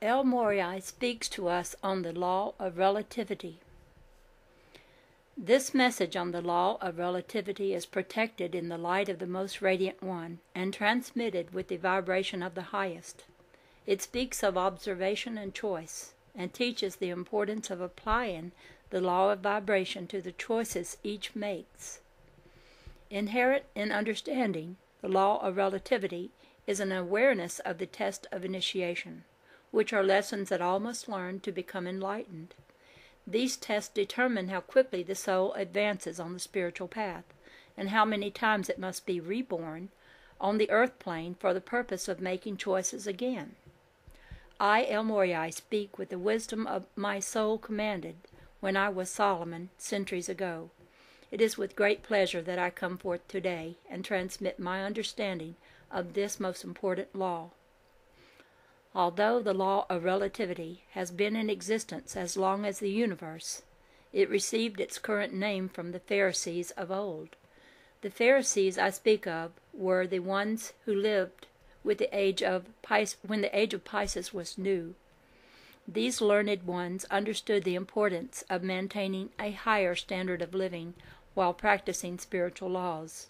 L. Morii speaks to us on the law of relativity. This message on the law of relativity is protected in the light of the most radiant one and transmitted with the vibration of the highest. It speaks of observation and choice, and teaches the importance of applying the law of vibration to the choices each makes. Inherent in understanding the law of relativity is an awareness of the test of initiation, which are lessons that all must learn to become enlightened. These tests determine how quickly the soul advances on the spiritual path, and how many times it must be reborn on the earth plane for the purpose of making choices again. I, El Morii, speak with the wisdom of my soul commanded when I was Solomon centuries ago. It is with great pleasure that I come forth today and transmit my understanding of this most important law. Although the law of relativity has been in existence as long as the universe, it received its current name from the Pharisees of old. The Pharisees I speak of were the ones who lived with the age of when the age of Pisces was new. These learned ones understood the importance of maintaining a higher standard of living while practicing spiritual laws.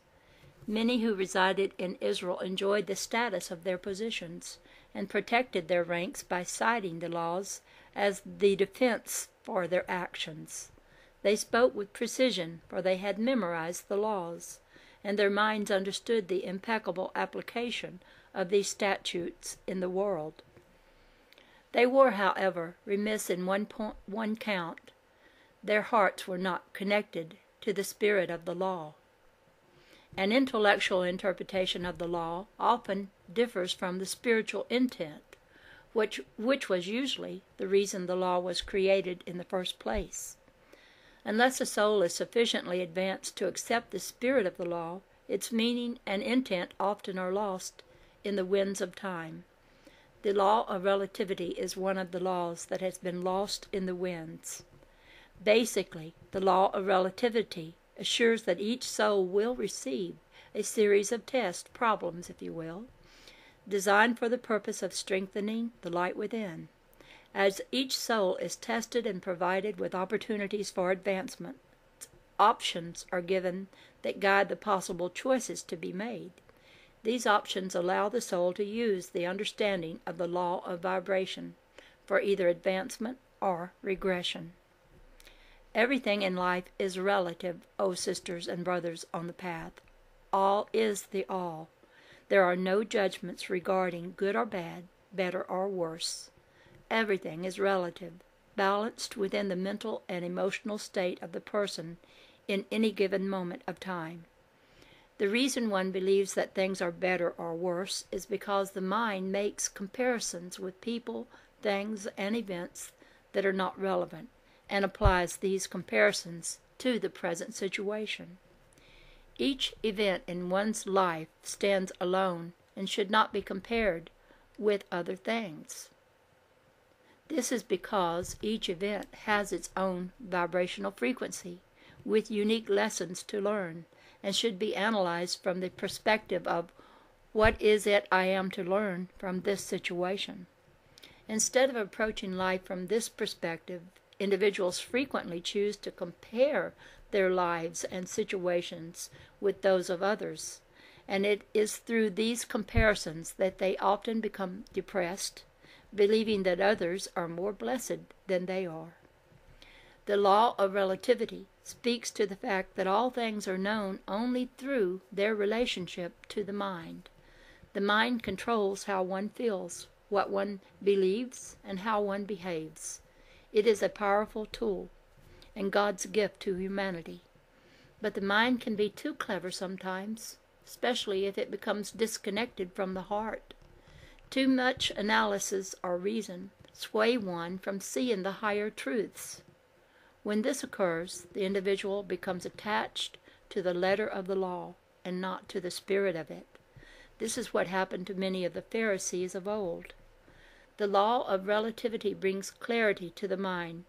Many who resided in Israel enjoyed the status of their positions and protected their ranks by citing the laws as the defense for their actions. They spoke with precision, for they had memorized the laws, and their minds understood the impeccable application of these statutes in the world. They were, however, remiss in one count. Their hearts were not connected to the spirit of the law. An intellectual interpretation of the law often differs from the spiritual intent, which was usually the reason the law was created in the first place. Unless a soul is sufficiently advanced to accept the spirit of the law, its meaning and intent often are lost in the winds of time. The law of relativity is one of the laws that has been lost in the winds. Basically, the law of relativity assures that each soul will receive a series of test problems, if you will, designed for the purpose of strengthening the light within. As each soul is tested and provided with opportunities for advancement, options are given that guide the possible choices to be made. These options allow the soul to use the understanding of the law of vibration for either advancement or regression. Everything in life is relative, O sisters and brothers on the path. All is the all. There are no judgments regarding good or bad, better or worse. Everything is relative, balanced within the mental and emotional state of the person in any given moment of time. The reason one believes that things are better or worse is because the mind makes comparisons with people, things, and events that are not relevant, and applies these comparisons to the present situation. Each event in one's life stands alone and should not be compared with other things. This is because each event has its own vibrational frequency, with unique lessons to learn, and should be analyzed from the perspective of what is it I am to learn from this situation. Instead of approaching life from this perspective, individuals frequently choose to compare their lives and situations with those of others, and it is through these comparisons that they often become depressed, believing that others are more blessed than they are. The law of relativity speaks to the fact that all things are known only through their relationship to the mind. The mind controls how one feels, what one believes, and how one behaves. It is a powerful tool and God's gift to humanity. But the mind can be too clever sometimes, especially if it becomes disconnected from the heart. Too much analysis or reason sway one from seeing the higher truths. When this occurs, the individual becomes attached to the letter of the law and not to the spirit of it. This is what happened to many of the Pharisees of old. The law of relativity brings clarity to the mind,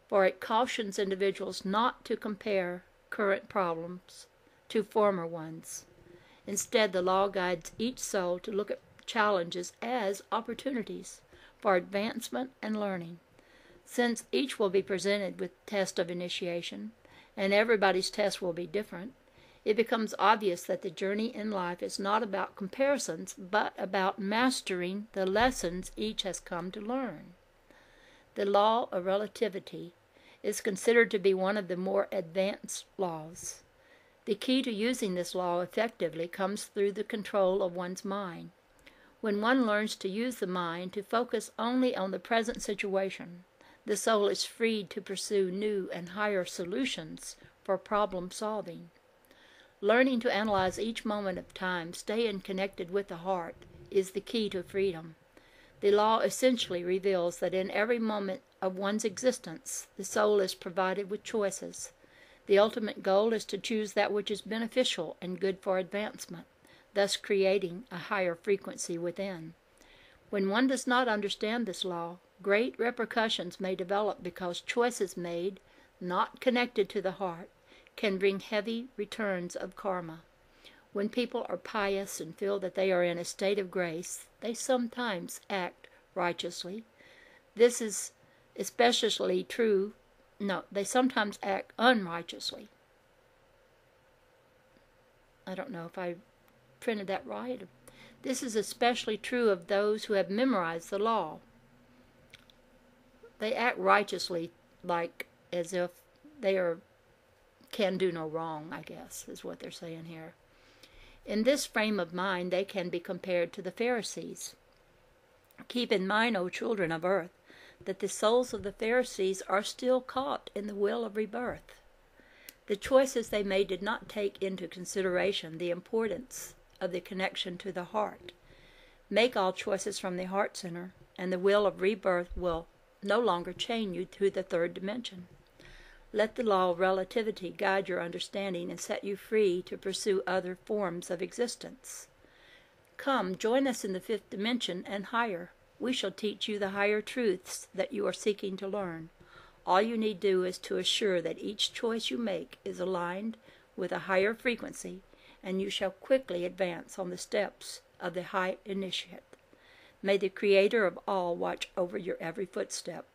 for it cautions individuals not to compare current problems to former ones. Instead, the law guides each soul to look at challenges as opportunities for advancement and learning. Since each will be presented with test of initiation, and everybody's test will be different, it becomes obvious that the journey in life is not about comparisons, but about mastering the lessons each has come to learn. The law of relativity is considered to be one of the more advanced laws. The key to using this law effectively comes through the control of one's mind. When one learns to use the mind to focus only on the present situation, the soul is freed to pursue new and higher solutions for problem solving. Learning to analyze each moment of time, staying connected with the heart, is the key to freedom. The law essentially reveals that in every moment of one's existence, the soul is provided with choices. The ultimate goal is to choose that which is beneficial and good for advancement, thus creating a higher frequency within. When one does not understand this law, great repercussions may develop because choices made, not connected to the heart, can bring heavy returns of karma. When people are pious and feel that they are in a state of grace, they sometimes act righteously. This is especially true. No, they sometimes act unrighteously. I don't know if I printed that right. This is especially true of those who have memorized the law. They act righteously, like as if they can do no wrong, I guess, is what they're saying here. In this frame of mind, they can be compared to the Pharisees. Keep in mind, O children of earth, that the souls of the Pharisees are still caught in the wheel of rebirth. The choices they made did not take into consideration the importance of the connection to the heart. Make all choices from the heart center, and the wheel of rebirth will no longer chain you to the third dimension. Let the law of relativity guide your understanding and set you free to pursue other forms of existence. Come, join us in the fifth dimension and higher. We shall teach you the higher truths that you are seeking to learn. All you need do is to assure that each choice you make is aligned with a higher frequency, and you shall quickly advance on the steps of the high initiate. May the Creator of all watch over your every footstep.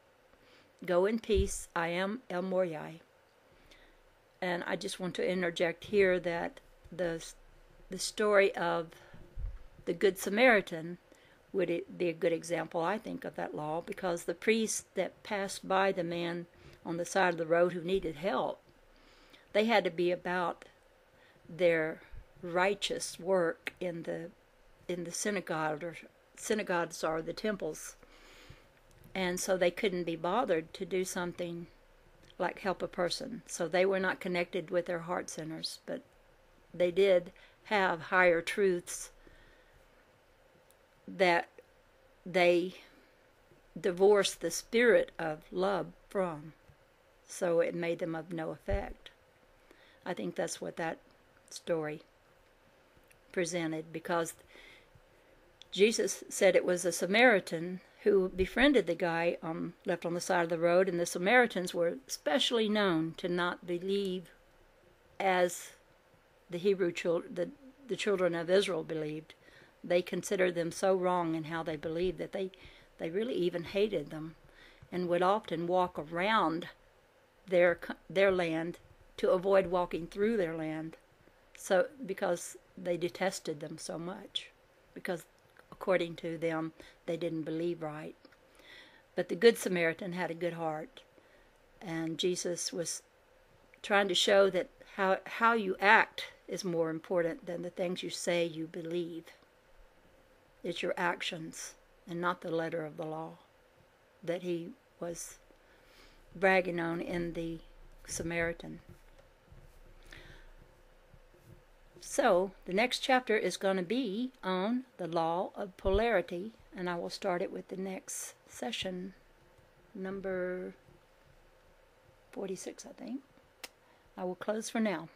Go in peace. I am El Moryai. And I just want to interject here that the story of the Good Samaritan would be a good example, I think, of that law, because the priest that passed by the man on the side of the road who needed help, they had to be about their righteous work in the synagogues or the temples. And so they couldn't be bothered to do something like help a person. So they were not connected with their heart centers, but they did have higher truths that they divorced the spirit of love from. So it made them of no effect. I think that's what that story presented, because Jesus said it was a Samaritan who befriended the guy left on the side of the road, and the Samaritans were especially known to not believe as the Hebrew children, the children of Israel believed. They considered them so wrong in how they believed that they really even hated them, and would often walk around their land to avoid walking through their land, so because they detested them so much, because according to them, they didn't believe right. But the Good Samaritan had a good heart, and Jesus was trying to show that how you act is more important than the things you say you believe. It's your actions and not the letter of the law that he was bragging on in the Samaritan. So, the next chapter is going to be on the law of polarity, and I will start it with the next session, number 46, I think. I will close for now.